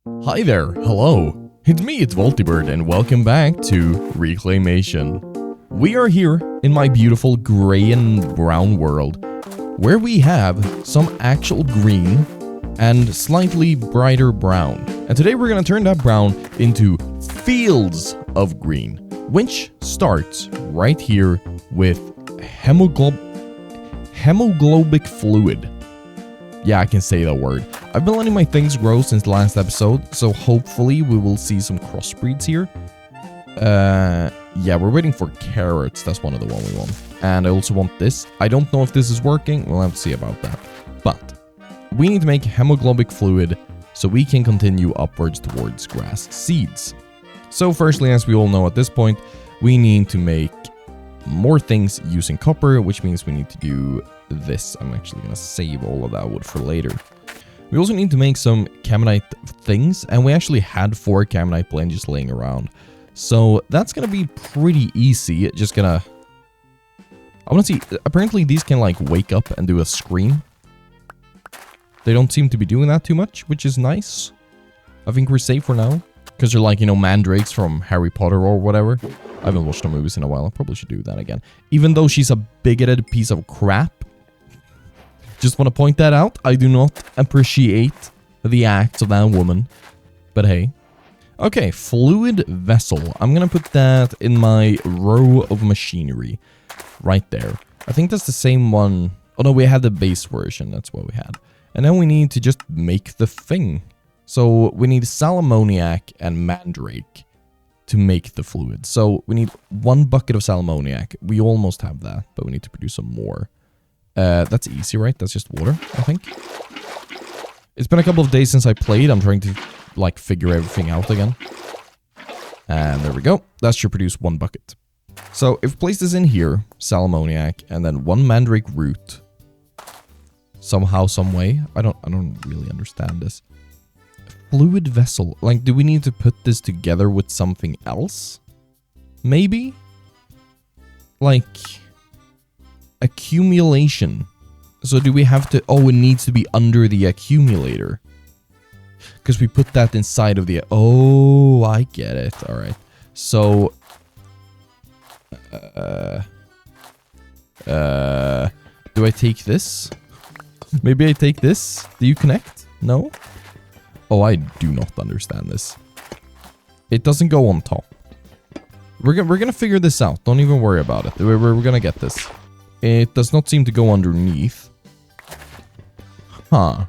Hi there, hello. It's me, it's WoltyBird, and welcome back to Reclamation. We are here in my beautiful grey and brown world, where we have some actual green and slightly brighter brown. And today we're gonna turn that brown into fields of green, which starts right here with hemoglobic fluid. Yeah, I can say that word. I've been letting my things grow since the last episode, so hopefully we will see some crossbreeds here. Yeah, we're waiting for carrots. That's one of the one we want. And I also want this. I don't know if this is working. We'll have to see about that. But we need to make hemoglobic fluid so we can continue upwards towards grass seeds. So firstly, as we all know at this point, we need to make more things using copper, which means we need to do this. I'm actually going to save all of that wood for later. We also need to make some Caminite things, and we actually had 4 Caminite blend just laying around. So that's going to be pretty easy. Just gonna... I want to see... Apparently these can like wake up and do a scream. They don't seem to be doing that too much, which is nice. I think we're safe for now. Because they're like, you know, mandrakes from Harry Potter or whatever. I haven't watched the movies in a while. I probably should do that again. Even though she's a bigoted piece of crap. Just want to point that out. I do not appreciate the acts of that woman. But hey. Okay, fluid vessel. I'm going to put that in my row of machinery. Right there. I think that's the same one. Oh no, we had the base version. That's what we had. And then we need to just make the thing. So we need Salamoniac and Mandrake to make the fluid. So we need 1 bucket of Salamoniac. We almost have that, but we need to produce some more. That's easy, right? That's just water, I think. It's been a couple of days since I played. I'm trying to, like, figure everything out again. And there we go. That should produce 1 bucket. So if we place this in here, Salamoniac, and then 1 Mandrake root, somehow, some way. I don't really understand this. Fluid vessel. Like, do we need to put this together with something else? Maybe? Like... accumulation. So do we have to... Oh, it needs to be under the accumulator. Because we put that inside of the... Oh, I get it. Alright. So... do I take this? Maybe I take this? Do you connect? No? Oh, I do not understand this. It doesn't go on top. We're gonna figure this out. Don't even worry about it. We're gonna get this. It does not seem to go underneath. Huh.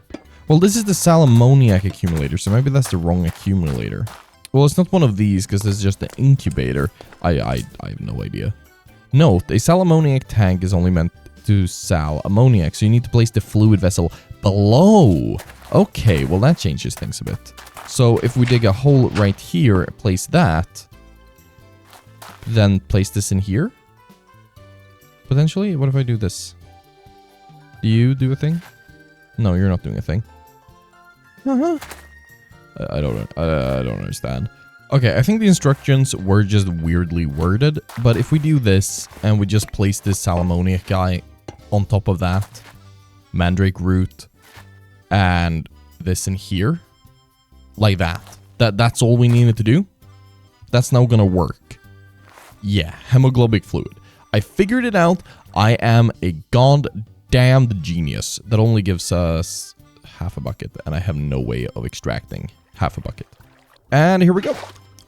Well, this is the Salamoniac accumulator, so maybe that's the wrong accumulator. Well, it's not one of these, because this is just the incubator. I have no idea. Note, a Salamoniac tank is only meant to sal ammoniac, so you need to place the fluid vessel below. Okay, well that changes things a bit. So if we dig a hole right here, place that, then place this in here. Potentially? What if I do this? Do you do a thing? No, you're not doing a thing. I don't understand. Okay, I think the instructions were just weirdly worded, but if we do this and we just place this Salamoniac guy on top of that, Mandrake root, and this in here, like that's all we needed to do. That's now gonna work. Yeah, hemoglobic fluid. I figured it out. I am a goddamned genius. That only gives us half a bucket, and I have no way of extracting half a bucket. And here we go.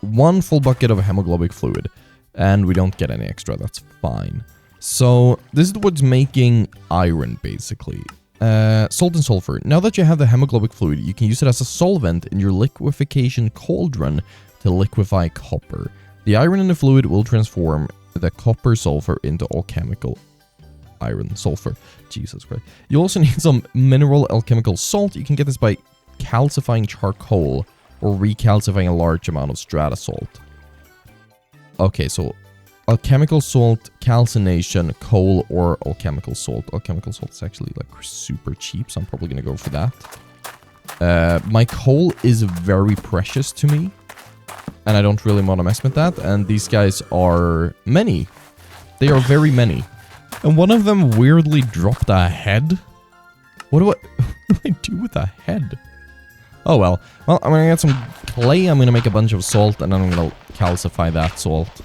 1 full bucket of hemoglobic fluid. And we don't get any extra. That's fine. So this is what's making iron, basically. Salt and sulfur. Now that you have the hemoglobic fluid, you can use it as a solvent in your liquefaction cauldron to liquefy copper. The iron in the fluid will transform the copper sulfur into alchemical iron sulfur. Jesus Christ. You also need some mineral alchemical salt. You can get this by calcifying charcoal or recalcifying a large amount of strata salt. Okay, so alchemical salt, calcination, coal, or alchemical salt. Alchemical salt is actually like super cheap, so I'm probably gonna go for that. My coal is very precious to me. And I don't really want to mess with that. And these guys are many. They are very many. And one of them weirdly dropped a head. What do I do with a head? Oh well. Well, I'm gonna get some clay, I'm gonna make a bunch of salt, and then I'm gonna calcify that salt.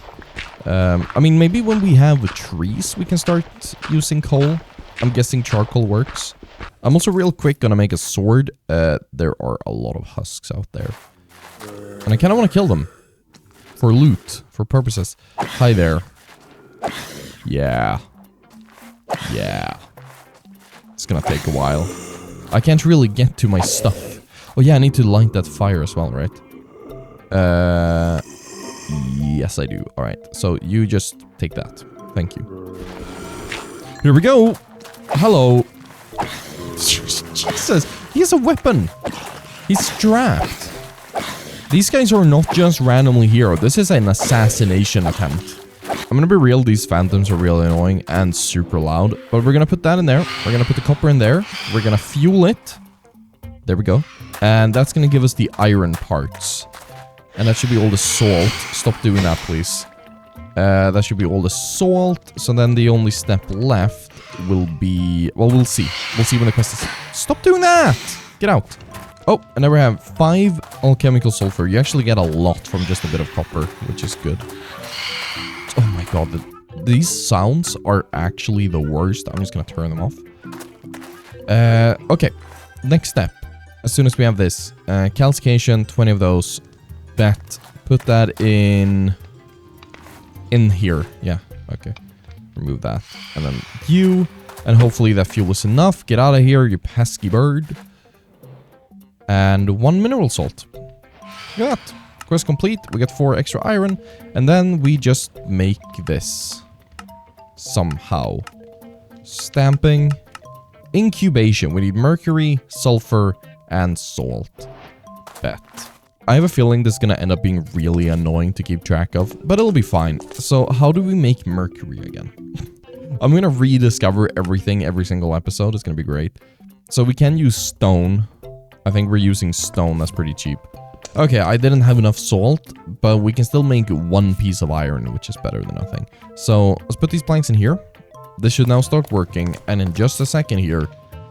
I mean, maybe when we have trees, we can start using coal. I'm guessing charcoal works. I'm also real quick gonna make a sword. There are a lot of husks out there. And I kinda wanna kill them. For loot, for purposes. Hi there. Yeah. Yeah. It's gonna take a while. I can't really get to my stuff. Oh yeah, I need to light that fire as well, right? Yes I do. Alright, so you just take that. Thank you. Here we go! Hello! Jesus! He has a weapon! He's strapped. These guys are not just randomly here. This is an assassination attempt. I'm gonna be real, these phantoms are really annoying and super loud. But we're gonna put that in there. We're gonna put the copper in there. We're gonna fuel it. There we go. And that's gonna give us the iron parts. And that should be all the salt. Stop doing that, please. That should be all the salt. So then the only step left will be... Well, we'll see. We'll see when the quest is... Stop doing that! Get out. Oh, and now we have 5 alchemical sulfur. You actually get a lot from just a bit of copper, which is good. Oh my god, these sounds are actually the worst. I'm just gonna turn them off. Okay, next step. As soon as we have this, calcification, 20 of those. That, put that in here. Yeah, okay. Remove that. And then you, and hopefully that fuel is enough. Get out of here, you pesky bird. And 1 mineral salt. Look at that. Quest complete. We get 4 extra iron. And then we just make this. Somehow. Stamping. Incubation. We need mercury, sulfur, and salt. Bet. I have a feeling this is gonna end up being really annoying to keep track of, but it'll be fine. So how do we make mercury again? I'm gonna rediscover everything every single episode. It's gonna be great. So we can use stone. I think we're using stone. That's pretty cheap. Okay, I didn't have enough salt, but we can still make 1 piece of iron, which is better than nothing. So let's put these planks in here. This should now start working, and in just a second here,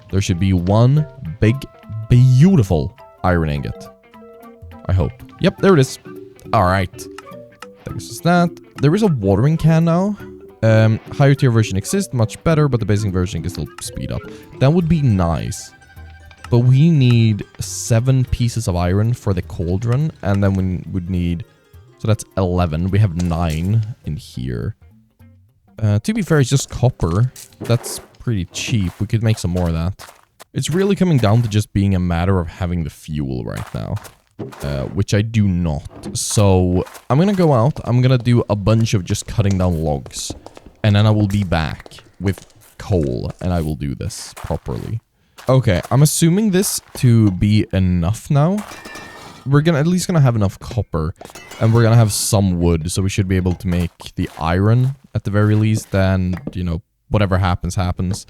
there should be 1 big, beautiful iron ingot. I hope. Yep, there it is. Alright. Thanks to that. There is a watering can now. Higher tier version exists, much better, but the basic version can still speed up. That would be nice. But we need 7 pieces of iron for the cauldron, and then we would need... So that's 11. We have 9 in here. To be fair, it's just copper. That's pretty cheap. We could make some more of that. It's really coming down to just being a matter of having the fuel right now. Which I do not. So I'm gonna go out. I'm gonna do a bunch of just cutting down logs. And then I will be back with coal. And I will do this properly. Okay, I'm assuming this to be enough now. We're at least gonna have enough copper. And we're gonna have some wood. So we should be able to make the iron at the very least. And, you know, whatever happens, happens.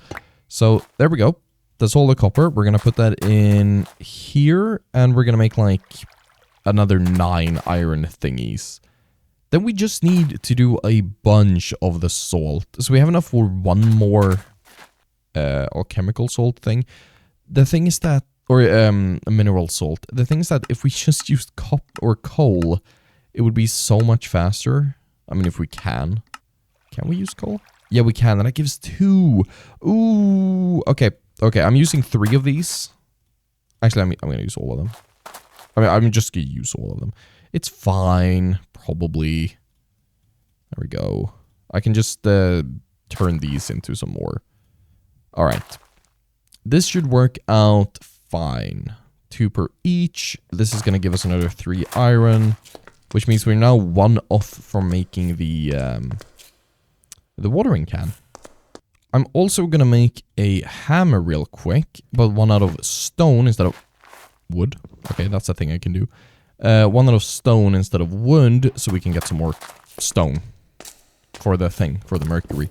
So there we go. That's all the copper. We're gonna put that in here. And we're gonna make like another 9 iron thingies. Then we just need to do a bunch of the salt. So we have enough for 1 more alchemical salt thing. The thing is that, or a mineral salt. The thing is that if we just used coal, it would be so much faster. I mean, if we can. Can we use coal? Yeah, we can. And that gives 2. Ooh. Okay. Okay, I'm using 3 of these. Actually, I'm going to use all of them. I mean, I'm just going to use all of them. It's fine, probably. There we go. I can just turn these into some more. All right. This should work out fine. 2 per each. This is going to give us another 3 iron, which means we're now 1 off from making the watering can. I'm also gonna make a hammer real quick, but 1 out of stone instead of wood. Okay, that's a thing I can do. 1 out of stone instead of wood, so we can get some more stone for the thing, for the mercury.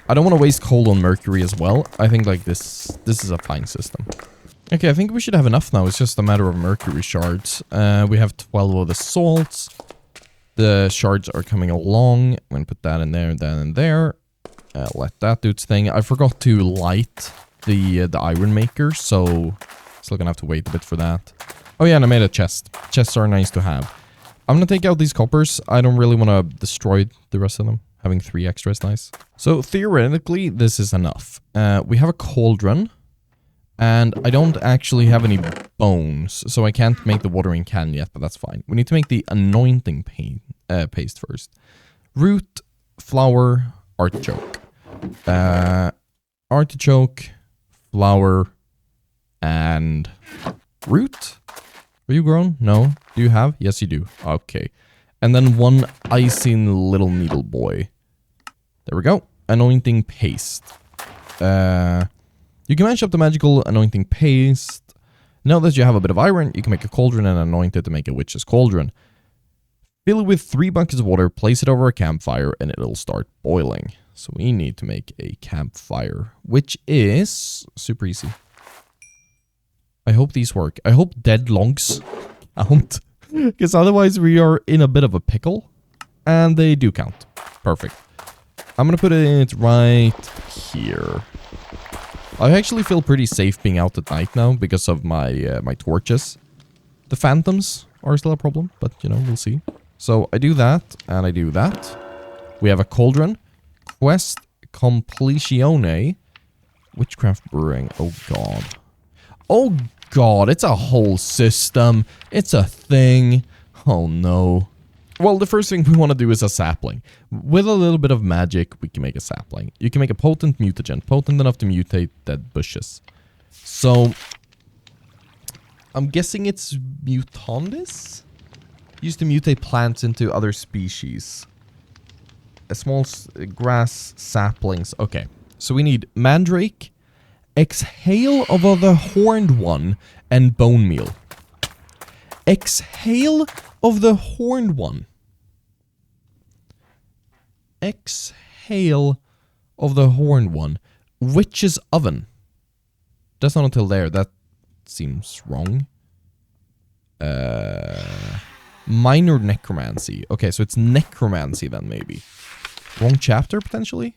I don't want to waste coal on mercury as well. I think like this is a fine system. Okay, I think we should have enough now. It's just a matter of mercury shards. We have 12 of the salts. The shards are coming along. I'm gonna put that in there, that in there. Let that do its thing. I forgot to light the iron maker, so still gonna have to wait a bit for that. Oh yeah, and I made a chest. Chests are nice to have. I'm gonna take out these coppers. I don't really want to destroy the rest of them. Having 3 extra is nice. So theoretically, this is enough. We have a cauldron. And I don't actually have any bones. So I can't make the watering can yet, but that's fine. We need to make the anointing paste first. Root, flour, artichoke. Artichoke, flour, and root. Are you grown? No. Do you have? Yes, you do. Okay. And then 1 icing little needle boy. There we go. Anointing paste. You can match up the magical anointing paste. Now that you have a bit of iron, you can make a cauldron and anoint it to make a witch's cauldron. Fill it with 3 buckets of water, place it over a campfire, and it'll start boiling. So we need to make a campfire, which is super easy. I hope these work. I hope dead logs count. Because otherwise we are in a bit of a pickle. And they do count. Perfect. I'm going to put it right here. I actually feel pretty safe being out at night now because of my my torches. The phantoms are still a problem, but you know, we'll see. So I do that, and I do that. We have a cauldron. Quest Completione. Witchcraft Brewing. Oh god. Oh god, it's a whole system. It's a thing. Oh no. Well, the first thing we want to do is a sapling. With a little bit of magic, we can make a sapling. You can make a potent mutagen, potent enough to mutate dead bushes. So, I'm guessing it's mutandis? Used to mutate plants into other species. A small grass saplings. Okay, so we need mandrake, exhale of the horned one, and bone meal. Exhale of the horned one. Exhale of the horned one. Witch's oven. That's not until there. That seems wrong. Minor necromancy. Okay, so it's necromancy then, maybe. Wrong chapter, potentially?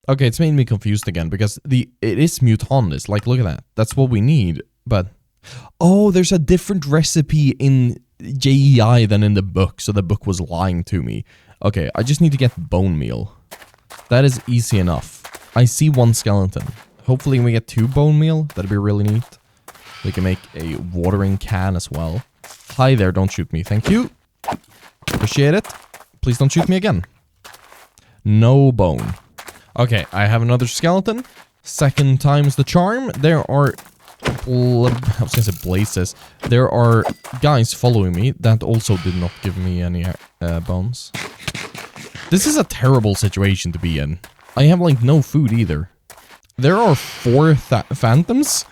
Okay, it's made me confused again, because it is mutandis. Like, look at that. That's what we need, but... Oh, there's a different recipe in JEI than in the book, so the book was lying to me. Okay, I just need to get bone meal. That is easy enough. I see 1 skeleton. Hopefully we get 2 bone meal. That'd be really neat. We can make a watering can as well. Hi there, don't shoot me. Thank you. Appreciate it. Please don't shoot me again. No bone. Okay, I have another skeleton. 2nd time's the charm. There are... I was gonna say blazes. There are guys following me that also did not give me any bones. This is a terrible situation to be in. I have like no food either. There are 4 phantoms?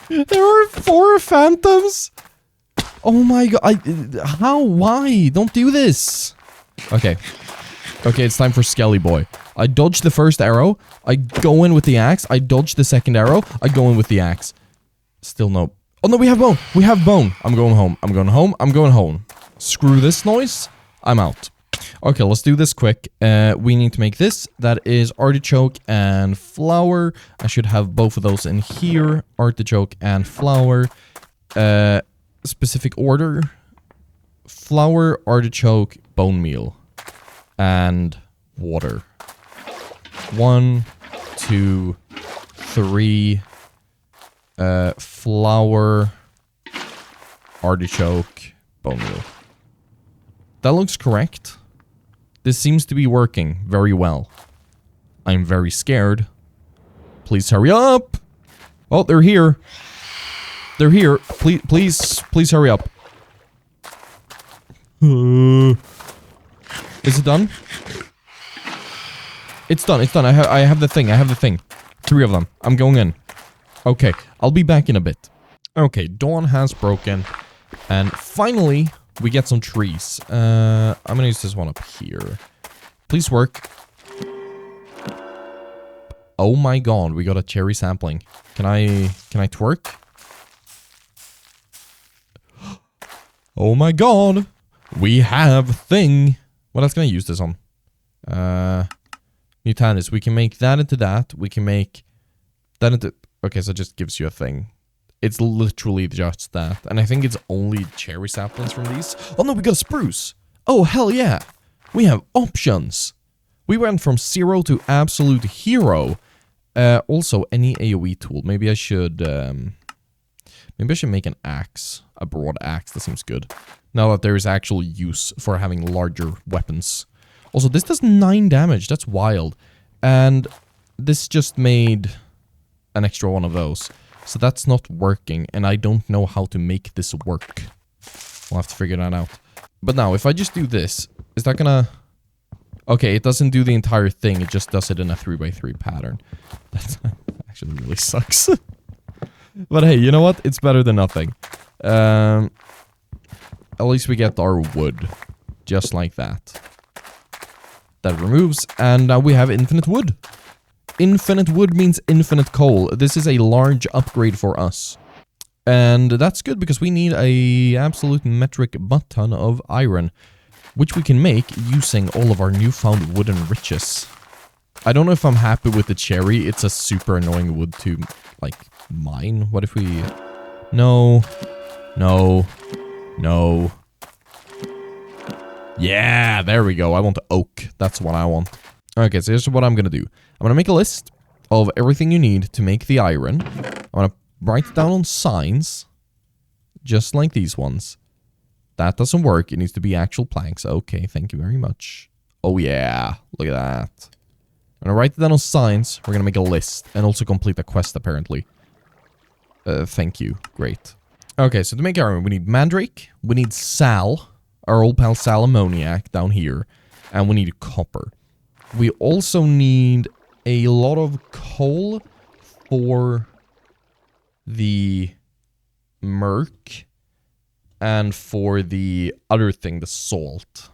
There are 4 phantoms? Oh my god. How? Why? Don't do this. Okay. Okay, it's time for Skelly Boy. I dodge the first arrow. I go in with the axe. I dodge the second arrow. I go in with the axe. Still no... Oh no, we have bone! We have bone! I'm going home. I'm going home. I'm going home. Screw this noise. I'm out. Okay, let's do this quick. We need to make this. That is artichoke and flour. I should have both of those in here. Artichoke and flour. Specific order. Flour, artichoke, bone meal. And water. 1, 2, 3... flour, artichoke, bone meal. That looks correct. This seems to be working very well. I'm very scared. Please hurry up. Oh, they're here. They're here. Please hurry up. Is it done? It's done. It's done. I have the thing. I have the thing. 3 of them. I'm going in. Okay, I'll be back in a bit. Okay, dawn has broken. And finally, we get some trees. I'm gonna use this one up here. Please work. Oh my god, we got a cherry sampling. Can I twerk? Oh my god. We have a thing. What else can I use this on? Mutandis. We can make that into that. We can make that into... Okay, so it just gives you a thing. It's literally just that. And I think it's only cherry saplings from these. Oh no, we got a spruce. Oh, hell yeah. We have options. We went from 0 to absolute hero. Also, any AoE tool. Maybe I should make an axe. A broad axe. That seems good. Now that there is actual use for having larger weapons. Also, this does 9 damage. That's wild. And this just made an extra one of those. So that's not working, and I don't know how to make this work. We'll have to figure that out. But now, if I just do this, is that gonna... Okay, it doesn't do the entire thing, it just does it in a 3x3 pattern. That actually really sucks. But hey, you know what? It's better than nothing. At least we get our wood. Just like that. That removes, and now we have infinite wood. Infinite wood means infinite coal. This is a large upgrade for us. And that's good because we need a absolute metric butt ton of iron, which we can make using all of our newfound wooden riches. I don't know if I'm happy with the cherry. It's a super annoying wood to, like, mine. What if we... No. No. No. Yeah, there we go. I want oak. That's what I want. Okay, so here's what I'm gonna do. I'm gonna make a list of everything you need to make the iron. I'm gonna write it down on signs. Just like these ones. That doesn't work. It needs to be actual planks. Okay, thank you very much. Oh yeah, look at that. I'm gonna write it down on signs. We're gonna make a list. And also complete the quest, apparently. Thank you. Great. Okay, so to make iron, we need mandrake. We need sal. Our old pal sal ammoniac down here. And we need copper. We also need a lot of coal for the merc and for the other thing, the salt.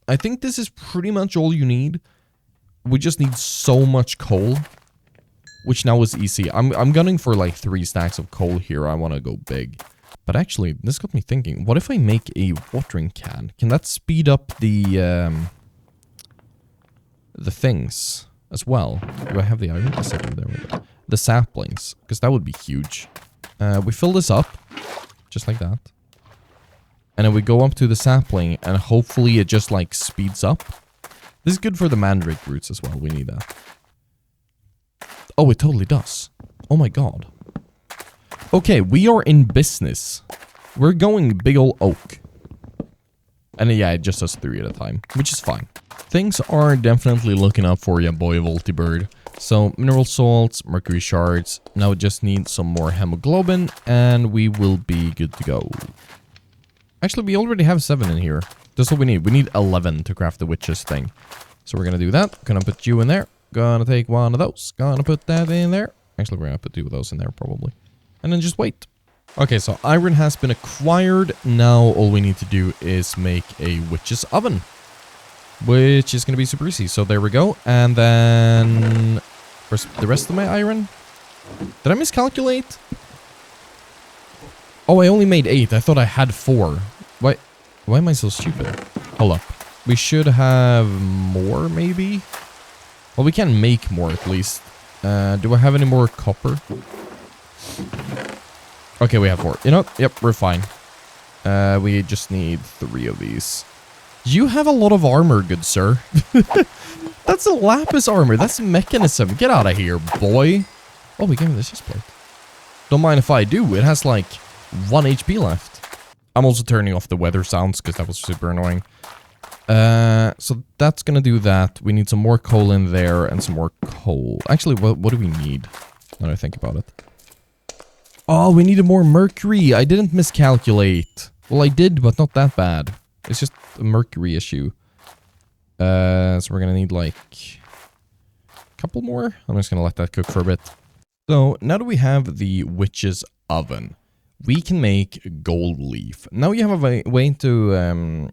I think this is pretty much all you need. We just need so much coal, which now is easy. I'm gunning for like 3 stacks of coal here. I want to go big. But actually, this got me thinking, what if I make a watering can? Can that speed up the things as well? Do I have the iron? There we go. The saplings, because that would be huge. We fill this up, just like that. And then we go up to the sapling, and hopefully it just, like, speeds up. This is good for the mandrake roots as well. We need that. Oh, it totally does. Oh my god. Okay, we are in business. We're going big ol' oak. And yeah, it just does 3 at a time, which is fine. Things are definitely looking up for you, boy, WoltyBird. So, mineral salts, mercury shards. Now we just need some more hemoglobin, and we will be good to go. Actually, we already have 7 in here. That's what we need. We need 11 to craft the witch's thing. So we're gonna do that. Gonna put you in there. Gonna take one of those. Gonna put that in there. Actually, we're gonna put 2 of those in there, probably. And then just wait. Okay, so iron has been acquired. Now all we need to do is make a witch's oven, which is going to be super easy. So there we go. And then where's the rest of my iron? Did I miscalculate? Oh, I only made 8. I thought I had 4. Why am I so stupid? Hold up. We should have more, maybe? Well, we can make more at least. Do I have any more copper? Okay, we have 4. You know what? Yep, we're fine. We just need 3 of these. You have a lot of armor, good sir. That's a lapis armor. That's a mechanism. Get out of here, boy. Oh, we gave him this chestplate. Don't mind if I do. It has like 1 HP left. I'm also turning off the weather sounds because that was super annoying. So that's gonna do that. We need some more coal in there and some more coal. Actually, what do we need? Now that I think about it. Oh, we needed more mercury. I didn't miscalculate. Well, I did, but not that bad. It's just a mercury issue. So we're gonna need like a couple more. I'm just gonna let that cook for a bit. So now that we have the witch's oven, we can make gold leaf. Now you have a way to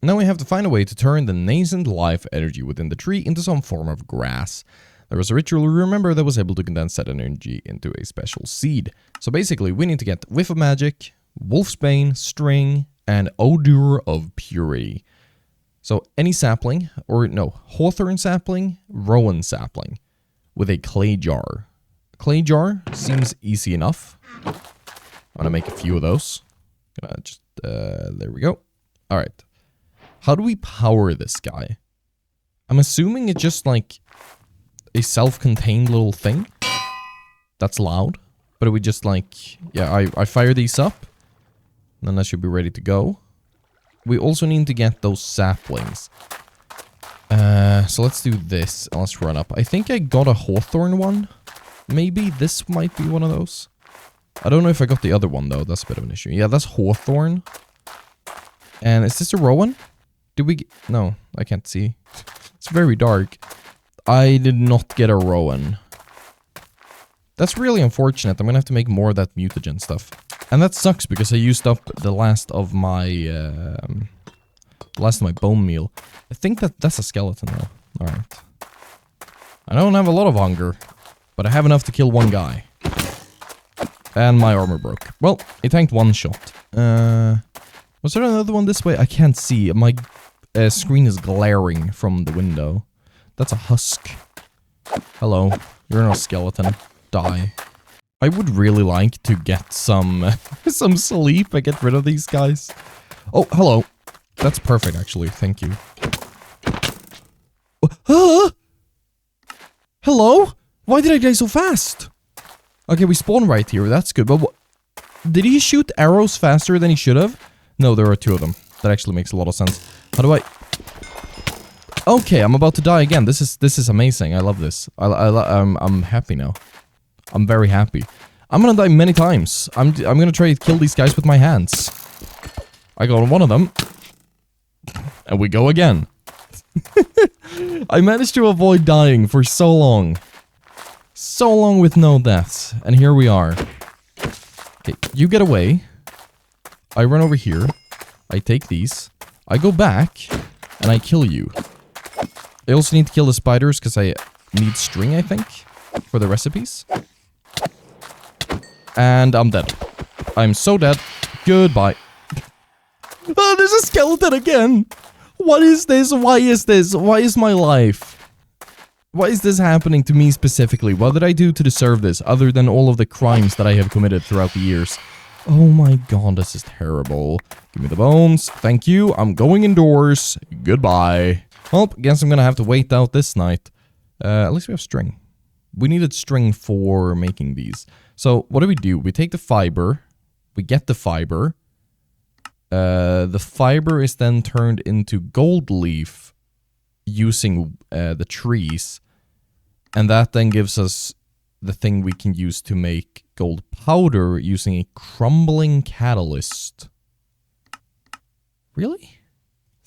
now we have to find a way to turn the nascent life energy within the tree into some form of grass. There was a ritual, remember, that was able to condense that energy into a special seed. So basically, we need to get Whiff of Magic, Wolfsbane, String, and Odor of Purity. So any sapling, or no, Hawthorn sapling, Rowan sapling, with a clay jar. Clay jar seems easy enough. I'm gonna make a few of those. Gonna just, there we go. All right. How do we power this guy? I'm assuming it's just like a self-contained little thing that's loud. But we just like, yeah, I fire these up. And then that should be ready to go. We also need to get those saplings. So let's do this. And let's run up. I think I got a hawthorn one. Maybe this might be one of those. I don't know if I got the other one though. That's a bit of an issue. Yeah, that's hawthorn. And is this a rowan? Did we get... No, I can't see. It's very dark. I did not get a rowan. That's really unfortunate. I'm gonna have to make more of that mutagen stuff. And that sucks because I used up the last of my bone meal. I think that's a skeleton though. Alright. I don't have a lot of hunger, but I have enough to kill one guy. And my armor broke. Well, it tanked one shot. Was there another one this way? I can't see. My screen is glaring from the window. That's a husk. Hello. You're no skeleton. Die. I would really like to get some some sleep and get rid of these guys. Oh, hello. That's perfect, actually. Thank you. Hello? Why did I die so fast? Okay, we spawn right here. That's good. But did he shoot arrows faster than he should have? No, there are two of them. That actually makes a lot of sense. How do I... Okay, I'm about to die again. This is amazing. I love this. I'm happy now. I'm very happy. I'm gonna die many times. I'm gonna try to kill these guys with my hands. I got one of them. And we go again. I managed to avoid dying for so long. So long with no deaths. And here we are. Okay, you get away. I run over here. I take these. I go back. And I kill you. I also need to kill the spiders because I need string, I think. For the recipes. And I'm dead. I'm so dead. Goodbye. Oh, there's a skeleton again! What is this? Why is this? Why is my life? Why is this happening to me specifically? What did I do to deserve this, other than all of the crimes that I have committed throughout the years? Oh my god, this is terrible. Give me the bones. Thank you. I'm going indoors. Goodbye. Well, guess I'm gonna have to wait out this night. At least we have string. We needed string for making these. So, what do? We take the fiber. We get the fiber. The fiber is then turned into gold leaf using the trees. And that then gives us the thing we can use to make gold powder using a crumbling catalyst. Really?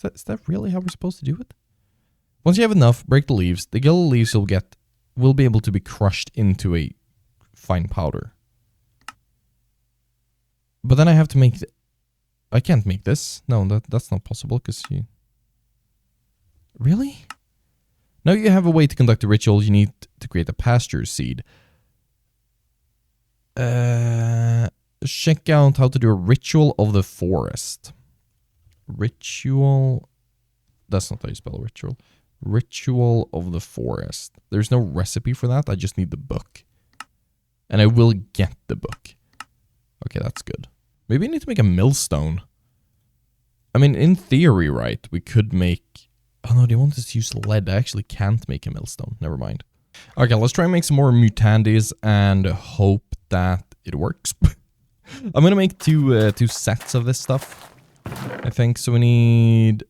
Is that really how we're supposed to do it? Once you have enough, break the leaves. The yellow leaves will be able to be crushed into a fine powder. But then I have to make... I can't make this. No, that's not possible, because you... Really? Now you have a way to conduct a ritual. You need to create a pasture seed. Check out how to do a ritual of the forest. Ritual... That's not how you spell ritual. Ritual of the forest. There's no recipe for that. I just need the book. And I will get the book. Okay, that's good. Maybe I need to make a millstone. I mean, in theory, right, we could make... Oh no, they want us to use lead. I actually can't make a millstone. Never mind. Okay, let's try and make some more mutandis and hope that it works. I'm gonna make two sets of this stuff, I think. So we need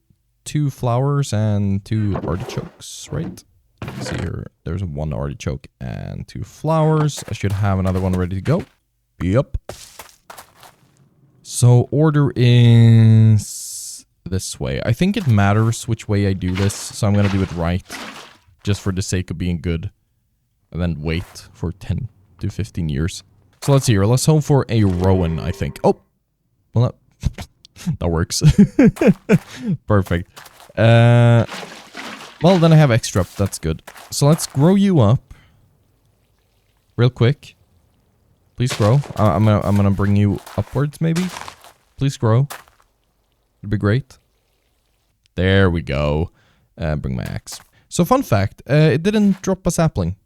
2 flowers and 2 artichokes, right? Let's see here. There's 1 artichoke and 2 flowers. I should have another one ready to go. Yep. So order is this way. I think it matters which way I do this, so I'm gonna do it right, just for the sake of being good, and then wait for 10 to 15 years. So let's see here. Let's hope for a rowan, I think. Oh, well, that works. Perfect. Well, then I have extra. That's good. So let's grow you up real quick. Please grow. I'm gonna bring you upwards, maybe. Please grow. It'd be great. There we go. Bring my axe. So fun fact, it didn't drop a sapling.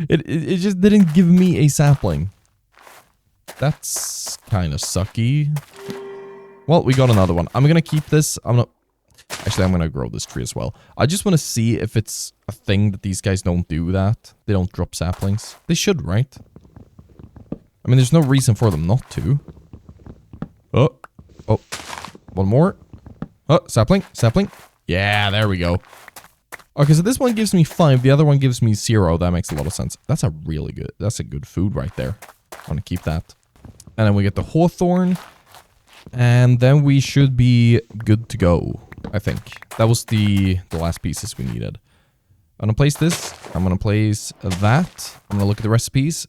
It just didn't give me a sapling. That's kind of sucky. Well, we got another one. I'm gonna keep this. Actually, I'm gonna grow this tree as well. I just want to see if it's a thing that these guys don't do that. They don't drop saplings. They should, right? I mean, there's no reason for them not to. Oh. Oh. One more. Oh, sapling. Sapling. Yeah, there we go. Okay, so this one gives me 5. The other one gives me 0. That makes a lot of sense. That's a good food right there. I want to keep that. And then we get the hawthorn. And then we should be good to go, I think. That was the last pieces we needed. I'm going to place this. I'm going to place that. I'm going to look at the recipes.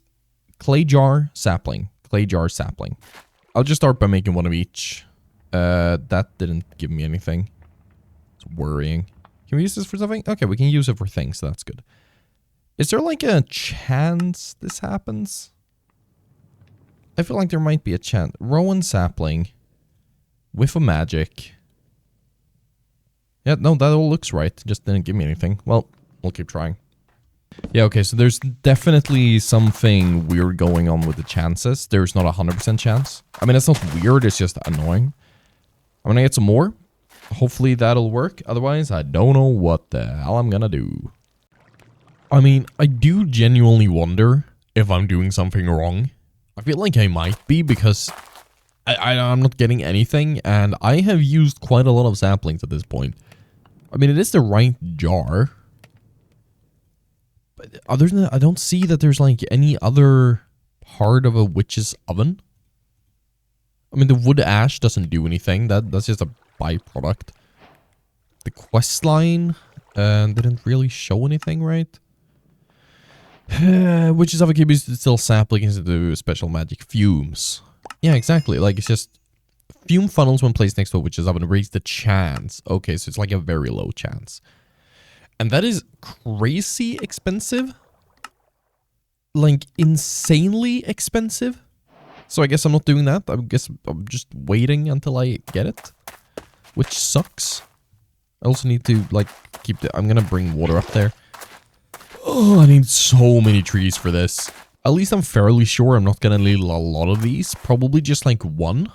Clay jar, sapling. Clay jar, sapling. I'll just start by making one of each. That didn't give me anything. It's worrying. Can we use this for something? Okay, we can use it for things, so that's good. Is there like a chance this happens? I feel like there might be a chance. Rowan sapling. Whiff of magic. Yeah, no, that all looks right. Just didn't give me anything. Well, we'll keep trying. Yeah, okay, so there's definitely something weird going on with the chances. There's not a 100% chance. I mean, it's not weird, it's just annoying. I'm gonna get some more. Hopefully that'll work. Otherwise, I don't know what the hell I'm gonna do. I mean, I do genuinely wonder if I'm doing something wrong. I feel like I might be because I'm not getting anything, and I have used quite a lot of saplings at this point. I mean, it is the right jar. But other than that, I don't see that there's like any other part of a witch's oven. I mean, the wood ash doesn't do anything. That's just a byproduct. The quest line didn't really show anything, right? Witch's oven can be still saplings into special magic fumes. Yeah, exactly. Like, it's just fume funnels when placed next to a witch's oven raise the chance. Okay, so it's like a very low chance. And that is crazy expensive. Like, insanely expensive. So I guess I'm not doing that. I guess I'm just waiting until I get it. Which sucks. I also need to, like, keep the... I'm gonna bring water up there. Oh, I need so many trees for this. At least I'm fairly sure I'm not gonna need a lot of these. Probably just, like, one.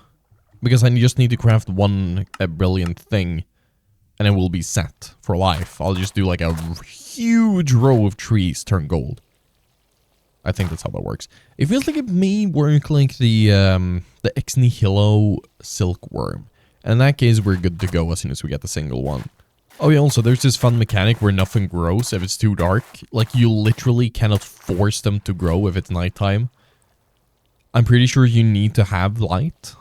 Because I just need to craft one brilliant thing. And it will be set for life. I'll just do, like, a huge row of trees turn gold. I think that's how that works. It feels like it may work like the ex nihilo silkworm. And in that case, we're good to go as soon as we get the single one. Oh yeah, also, there's this fun mechanic where nothing grows if it's too dark. Like, you literally cannot force them to grow if it's nighttime. I'm pretty sure you need to have light.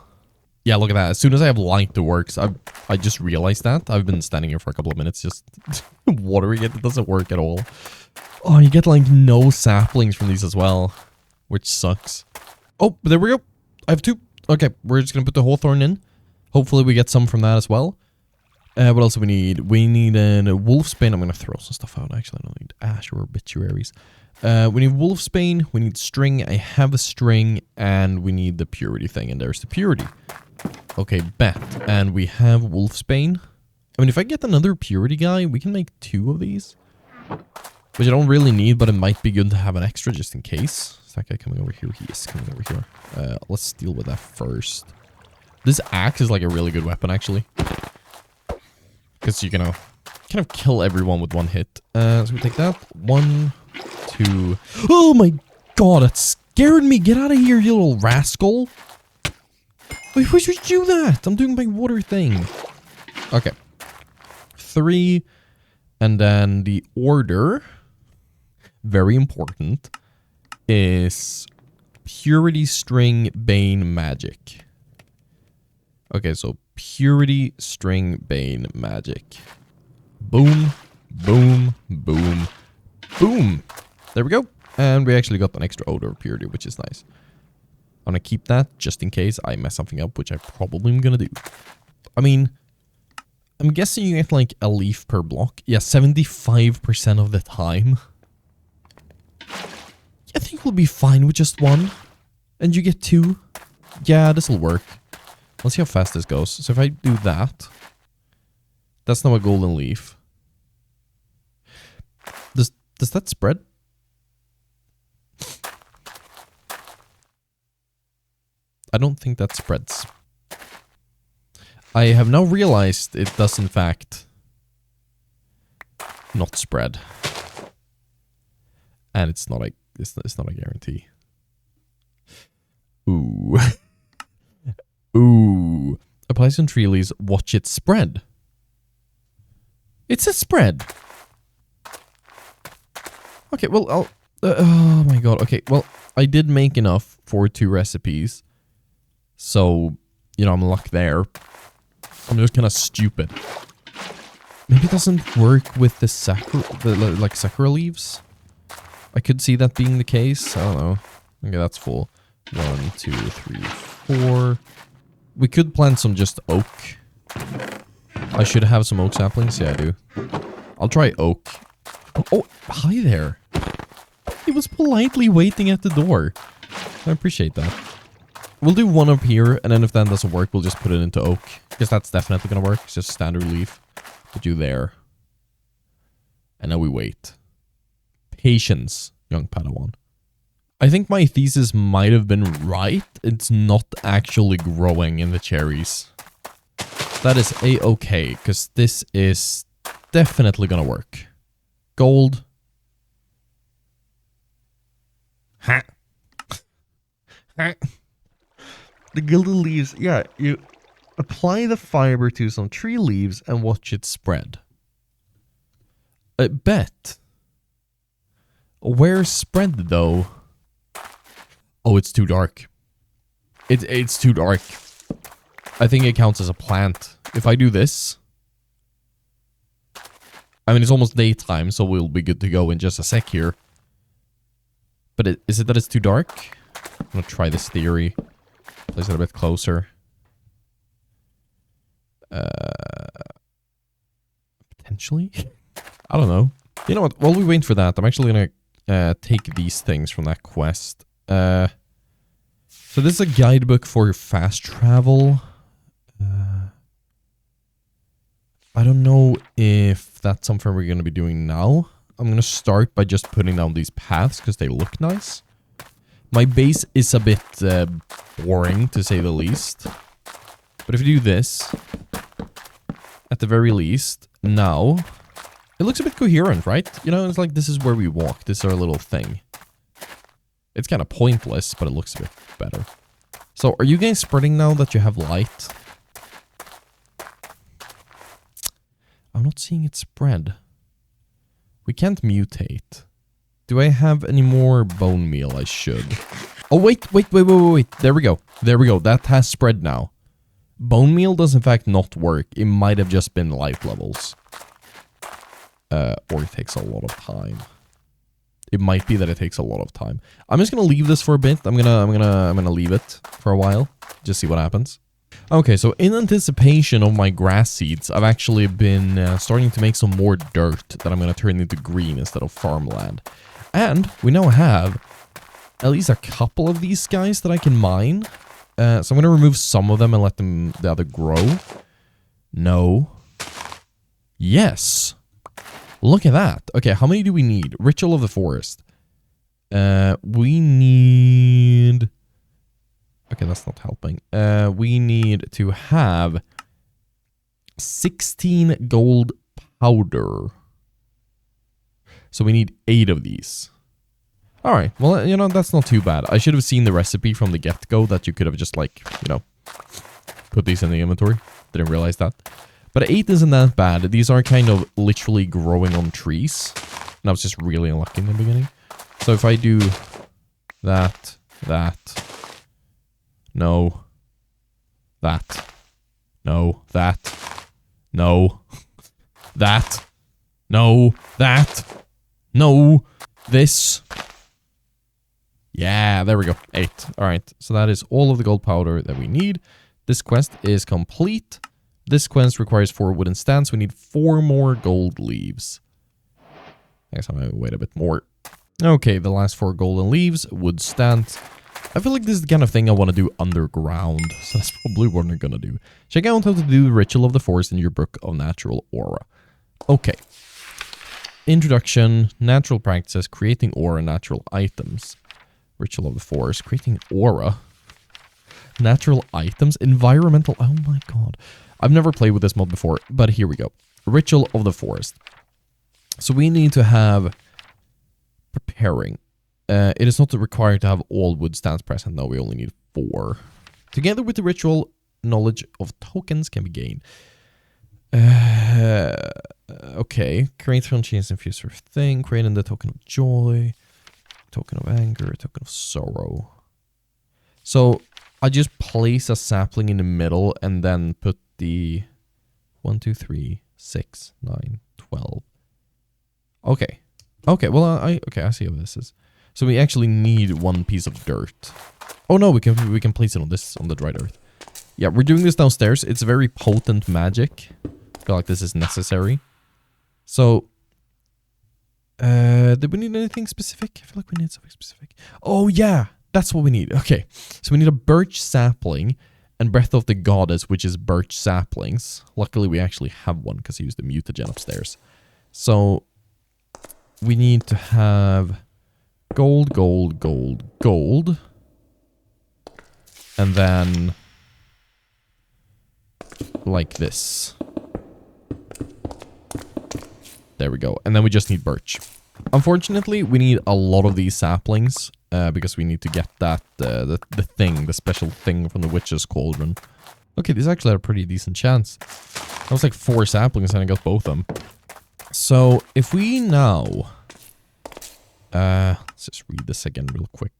Yeah, look at that. As soon as I have light, it works. I just realized that. I've been standing here for a couple of minutes just watering it. It doesn't work at all. Oh, you get, like, no saplings from these as well. Which sucks. Oh, there we go. I have 2. Okay, we're just gonna put the hawthorn in. Hopefully we get some from that as well. What else do we need? We need a wolfsbane. I'm gonna throw some stuff out. Actually, I don't need ash or obituaries. We need wolfsbane. We need string. I have a string. And we need the purity thing. And there's the purity. Okay, bet. And we have wolfsbane. I mean, if I get another purity guy, we can make 2 of these. Which I don't really need, but it might be good to have an extra just in case. Is that guy coming over here? He is coming over here. Let's deal with that first. This axe is like a really good weapon, actually. Because you can kind of kill everyone with one hit. So we take that. 1, 2... Oh my god, that scared me! Get out of here, you little rascal! Wait, why should you do that? I'm doing my water thing. Okay. 3. And then the order... Very important, is purity, string, bane, magic. Okay, so purity, string, bane, magic. Boom, boom, boom, boom. There we go. And we actually got an extra odor of purity, which is nice. I'm gonna keep that just in case I mess something up, which I probably am gonna do. I mean, I'm guessing you get like a leaf per block. Yeah, 75% of the time. I think we'll be fine with just 1. And you get 2. Yeah, this will work. Let's see how fast this goes. So if I do that, that's now a golden leaf. Does that spread? I don't think that spreads. I have now realized it does in fact not spread. And it's not a guarantee. Ooh. Ooh. Apply some tree leaves, watch it spread. It's a spread. Okay, well, I'll... oh my god, okay, well, I did make enough for 2 recipes. So, you know, I'm luck there. I'm just kind of stupid. Maybe it doesn't work with the sakura leaves? I could see that being the case. I don't know. Okay, that's full. 1, 2, 3, 4. We could plant some just oak. I should have some oak saplings. Yeah, I do. I'll try oak. Oh, hi there. He was politely waiting at the door. I appreciate that. We'll do 1 up here, and then if that doesn't work, we'll just put it into oak. Because that's definitely gonna work. It's just standard leaf. Put you there. And now we wait. Patience, young Padawan. I think my thesis might have been right. It's not actually growing in the cherries. That is a-okay, because this is definitely gonna work. Gold. Ha. Ha. The gilded leaves, yeah, you apply the fiber to some tree leaves and watch it spread. I bet. Where's spread, though? Oh, it's too dark. It's too dark. I think it counts as a plant. If I do this... I mean, it's almost daytime, so we'll be good to go in just a sec here. But is it that it's too dark? I'm gonna try this theory. Place it a bit closer. Potentially? I don't know. You know what? While we wait for that, I'm actually gonna take these things from that quest. So this is a guidebook for fast travel. I don't know if that's something we're gonna be doing now. I'm gonna start by just putting down these paths because they look nice. My base is a bit boring, to say the least. But if you do this, at the very least, now, it looks a bit coherent, right? You know, it's like this is where we walk. This is our little thing. It's kind of pointless, but it looks a bit better. So, are you guys spreading now that you have light? I'm not seeing it spread. We can't mutate. Do I have any more bone meal? I should. Oh, wait. There we go. There we go. That has spread now. Bone meal does in fact not work. It might have just been life levels. Or it takes a lot of time. It might be that it takes a lot of time. I'm just gonna leave this for a bit. I'm gonna leave it for a while. Just see what happens. Okay, so in anticipation of my grass seeds, I've actually been starting to make some more dirt that I'm gonna turn into green instead of farmland. And we now have at least a couple of these guys that I can mine. So I'm going to remove some of them and let the other grow. No. Yes. Look at that. Okay, how many do we need? Ritual of the Forest. We need... Okay, that's not helping. We need to have 16 gold powder. So we need 8 of these. Alright, well, you know, that's not too bad. I should have seen the recipe from the get-go that you could have just, like, you know, put these in the inventory. Didn't realize that. But 8 isn't that bad. These are kind of literally growing on trees. And I was just really unlucky in the beginning. So if I do that, no, that, no, that, no, that, no, that, no, this. Yeah, there we go. 8. Alright, so that is all of the gold powder that we need. This quest is complete. This quest requires 4 wooden stands. We need 4 more gold leaves. I guess I'm going to wait a bit more. Okay, the last 4 golden leaves, wood stands. I feel like this is the kind of thing I want to do underground, so that's probably what I'm going to do. Check out how to do the Ritual of the Forest in your Book of Natural Aura. Okay. Introduction, natural practices, creating aura, natural items. Ritual of the Forest, creating aura. Natural items, environmental. Oh my god. I've never played with this mod before, but here we go. Ritual of the forest. So we need to have preparing. It is not required to have all wood stands present. No, we only need 4. Together with the ritual, knowledge of tokens can be gained. Okay. Create from chains infused with thing. Creating the token of joy. Token of anger. Token of sorrow. So I just place a sapling in the middle and then put the 1, 2, 3, 6, 9, 12. Okay. Okay, well, I see how this is. So we actually need 1 piece of dirt. Oh no, we can place it on the dried earth. Yeah, we're doing this downstairs. It's very potent magic. I feel like this is necessary. So, did we need anything specific? I feel like we need something specific. Oh yeah, that's what we need. Okay, so we need a birch sapling and Breath of the Goddess, which is birch saplings. Luckily, we actually have one because I used the mutagen upstairs. So, we need to have gold, gold, gold, gold. And then like this. There we go. And then we just need birch. Unfortunately, we need a lot of these saplings because we need to get that the special thing from the witch's cauldron. Okay, these actually had a pretty decent chance. That was like 4 saplings and I got both of them. So if we now let's just read this again real quick.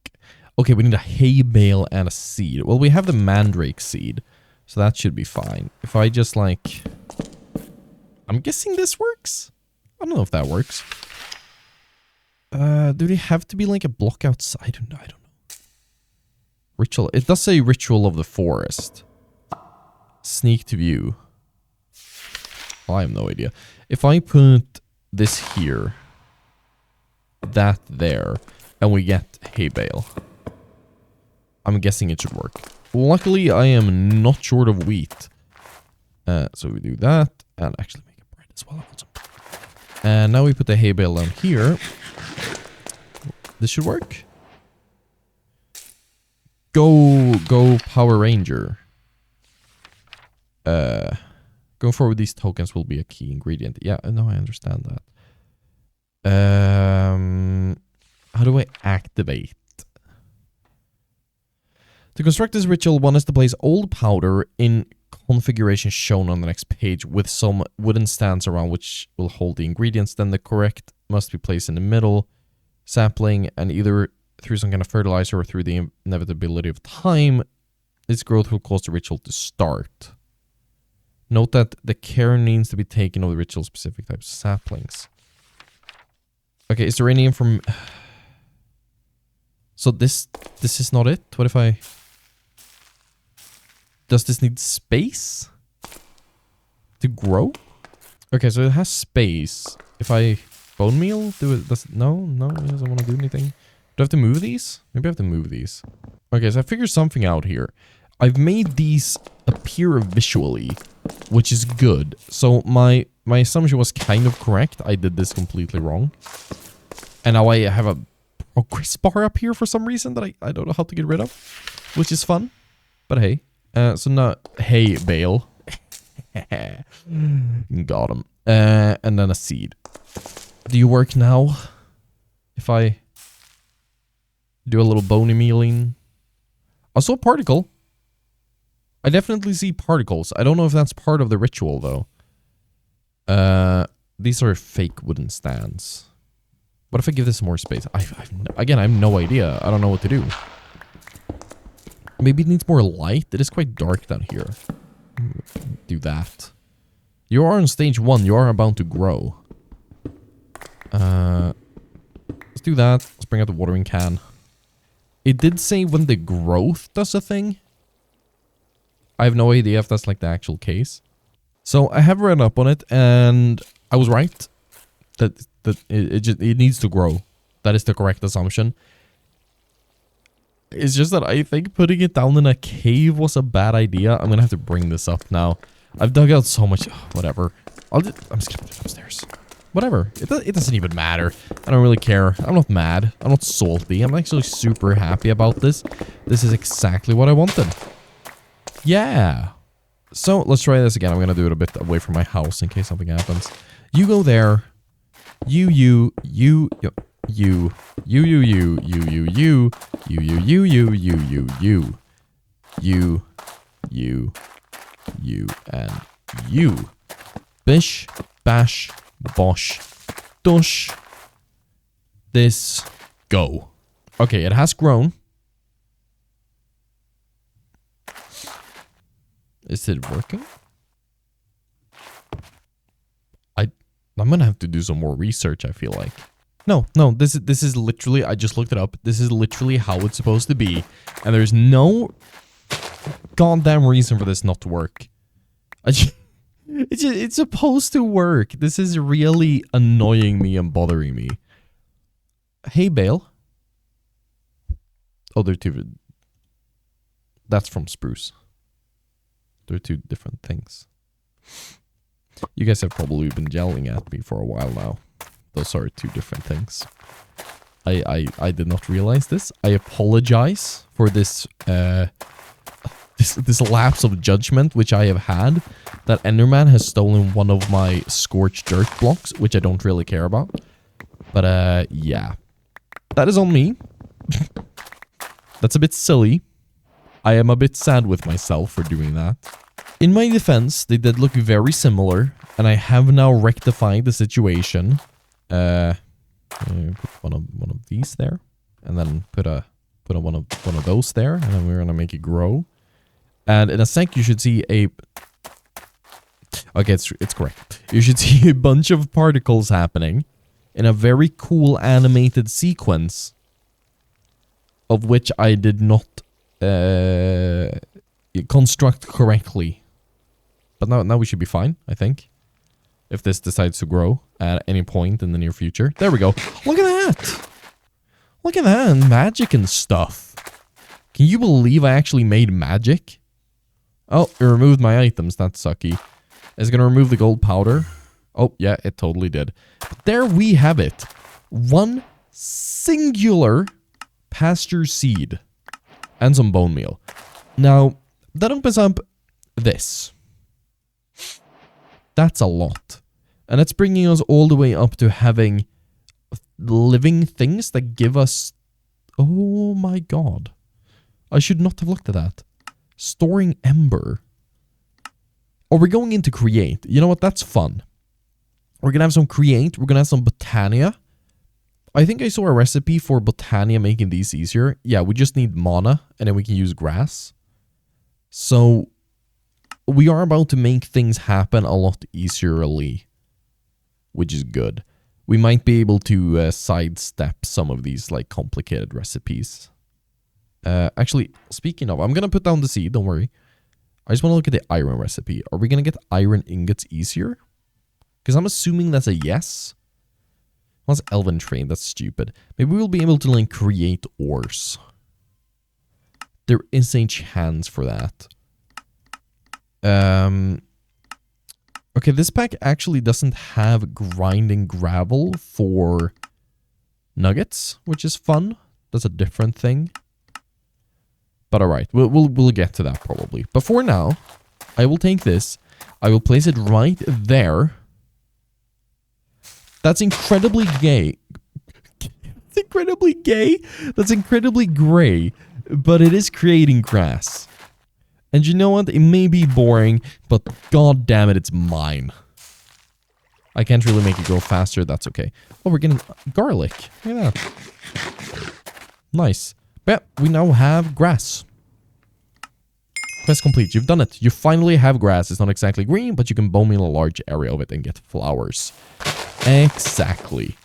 Okay, we need a hay bale and a seed. Well, we have the mandrake seed, so that should be fine. If I just like, I'm guessing this works. I don't know if that works. Do they have to be like a block outside? I don't know. Ritual. It does say ritual of the forest. Sneak to view. Well, I have no idea. If I put this here, that there, and we get hay bale, I'm guessing it should work. Luckily, I am not short of wheat. So we do that, and actually make a bread as well. And now we put the hay bale down here. This should work. Go Power Ranger. Going forward, these tokens will be a key ingredient. Yeah, no, I understand that. How do I activate? To construct this ritual, one is to place old powder in configuration shown on the next page with some wooden stands around which will hold the ingredients. Then the correct must be placed in the middle sapling, and either through some kind of fertilizer or through the inevitability of time, its growth will cause the ritual to start. Note that the care needs to be taken of the ritual specific types of saplings. Okay, is there any information? So this is not it? What if I... Does this need space to grow? Okay, so it has space. If I bone meal, do it? Does it? No, it doesn't want to do anything. Do I have to move these? Maybe I have to move these. Okay, so I figured something out here. I've made these appear visually, which is good. So my assumption was kind of correct. I did this completely wrong. And now I have a progress bar up here for some reason that I don't know how to get rid of, which is fun. But hey. So now, hay bale. Got him. And then a seed. Do you work now? If I do a little bony mealing. I saw a particle. I definitely see particles. I don't know if that's part of the ritual, though. These are fake wooden stands. What if I give this more space? Again, I have no idea. I don't know what to do. Maybe it needs more light. It is quite dark down here. Do that. You are on stage 1. You are about to grow. Let's do that. Let's bring out the watering can. It did say when the growth does a thing. I have no idea if that's like the actual case. So I have read up on it and I was right. That it needs to grow. That is the correct assumption. It's just that I think putting it down in a cave was a bad idea. I'm gonna have to bring this up now. I've dug out so much. Whatever. I'm just gonna put it upstairs. Whatever. It doesn't even matter. I don't really care. I'm not mad. I'm not salty. I'm actually super happy about this. This is exactly what I wanted. Yeah. So, let's try this again. I'm gonna do it a bit away from my house in case something happens. You go there. You, and you, and you. Bish, bash, bosh, dosh. This, go. Okay, it has grown. Is it working? I'm gonna have to do some more research, I feel like. No, this is literally, I just looked it up. This is literally how it's supposed to be. And there's no goddamn reason for this not to work. It's supposed to work. This is really annoying me and bothering me. Hey, Bale. Oh, they're two. That's from Spruce. They're two different things. You guys have probably been yelling at me for a while now. Those are two different things. I did not realize this. I apologize for this this lapse of judgment which I have had. That Enderman has stolen one of my scorched dirt blocks, which I don't really care about. But yeah. That is on me. That's a bit silly. I am a bit sad with myself for doing that. In my defense, they did look very similar, and I have now rectified the situation. Put one of these there, and then put one of those there, and then we're gonna make it grow. And in a sec, you should see a. Okay, it's correct. You should see a bunch of particles happening in a very cool animated sequence, of which I did not construct correctly. But now we should be fine, I think. If this decides to grow at any point in the near future. There we go. Look at that! Look at that, magic and stuff. Can you believe I actually made magic? Oh, it removed my items. That's sucky. Is it going to remove the gold powder? Oh, yeah, it totally did. But there we have it. One singular pasture seed. And some bone meal. Now, that opens up this. That's a lot. And it's bringing us all the way up to having living things that give us... Oh my god. I should not have looked at that. Storing ember. Oh, we're going into create. You know what? That's fun. We're going to have some create. We're going to have some botania. I think I saw a recipe for botania making these easier. Yeah, we just need mana, and then we can use grass. So, we are about to make things happen a lot easierly, which is good. We might be able to sidestep some of these, like, complicated recipes. Actually, speaking of, I'm going to put down the seed, don't worry. I just want to look at the iron recipe. Are we going to get iron ingots easier? Because I'm assuming that's a yes. What's elven train? That's stupid. Maybe we'll be able to, like, create ores. There is a chance for that. Okay, this pack actually doesn't have grinding gravel for nuggets, which is fun. That's a different thing. But alright, we'll get to that probably. But for now, I will take this. I will place it right there. That's incredibly gay. It's incredibly gay. That's incredibly gray. But it is creating grass. And you know what? It may be boring, but god damn it, it's mine. I can't really make it go faster. That's okay. Oh, we're getting garlic. Look at that. Nice. But we now have grass. Quest complete. You've done it. You finally have grass. It's not exactly green, but you can bone meal a large area of it and get flowers. Exactly.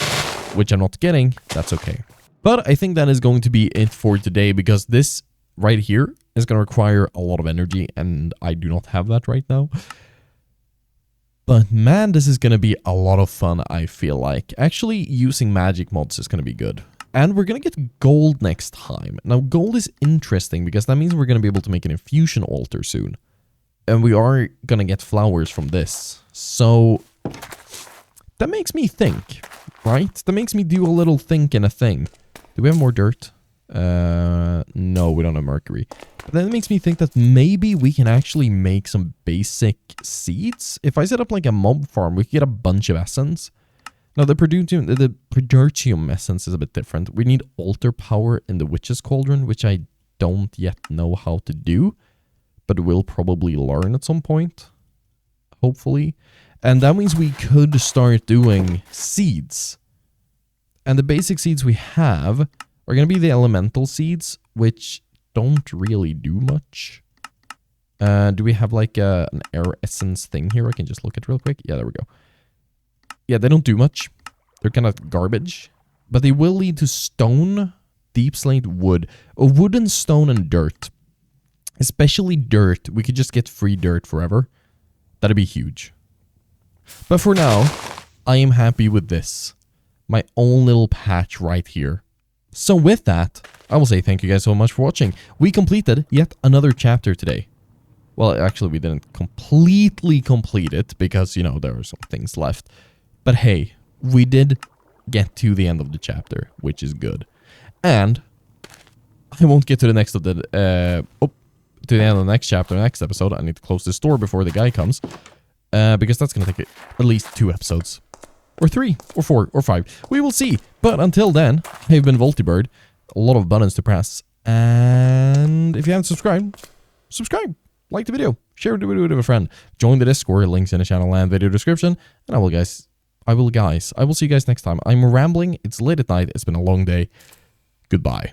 Which I'm not getting. That's okay. But I think that is going to be it for today, because this right here is going to require a lot of energy, and I do not have that right now. But man, this is going to be a lot of fun, I feel like. Actually, using magic mods is going to be good. And we're going to get gold next time. Now, gold is interesting because that means we're going to be able to make an infusion altar soon. And we are going to get flowers from this. So, that makes me think, right? That makes me do a little think in a thing. Do we have more dirt? No, we don't have mercury. But then it makes me think that maybe we can actually make some basic seeds. If I set up like a mob farm, we could get a bunch of essence. Now, the Prudurtium essence is a bit different. We need altar power in the Witch's Cauldron, which I don't yet know how to do, but will probably learn at some point, hopefully. And that means we could start doing seeds. And the basic seeds we have are going to be the elemental seeds, which don't really do much. Do we have like an air essence thing here? I can just look at real quick. Yeah, there we go. Yeah, they don't do much. They're kind of garbage. But they will lead to stone, deep slate, wood. Wood and stone and dirt. Especially dirt. We could just get free dirt forever. That'd be huge. But for now, I am happy with this. My own little patch right here. So with that, I will say thank you guys so much for watching. We completed yet another chapter today. Well, actually, we didn't completely complete it because, you know, there were some things left. But hey, we did get to the end of the chapter, which is good. And I won't get to the next of the to the end of the next chapter, next episode. I need to close this door before the guy comes, because that's gonna take at least 2 episodes, or 3, or 4, or 5. We will see. But until then, I've been WoltyBird. A lot of buttons to press, and if you haven't subscribed, subscribe, like the video, share the video with a friend, join the Discord. Links in the channel and video description. And I will see you guys next time. I'm rambling. It's late at night. It's been a long day. Goodbye.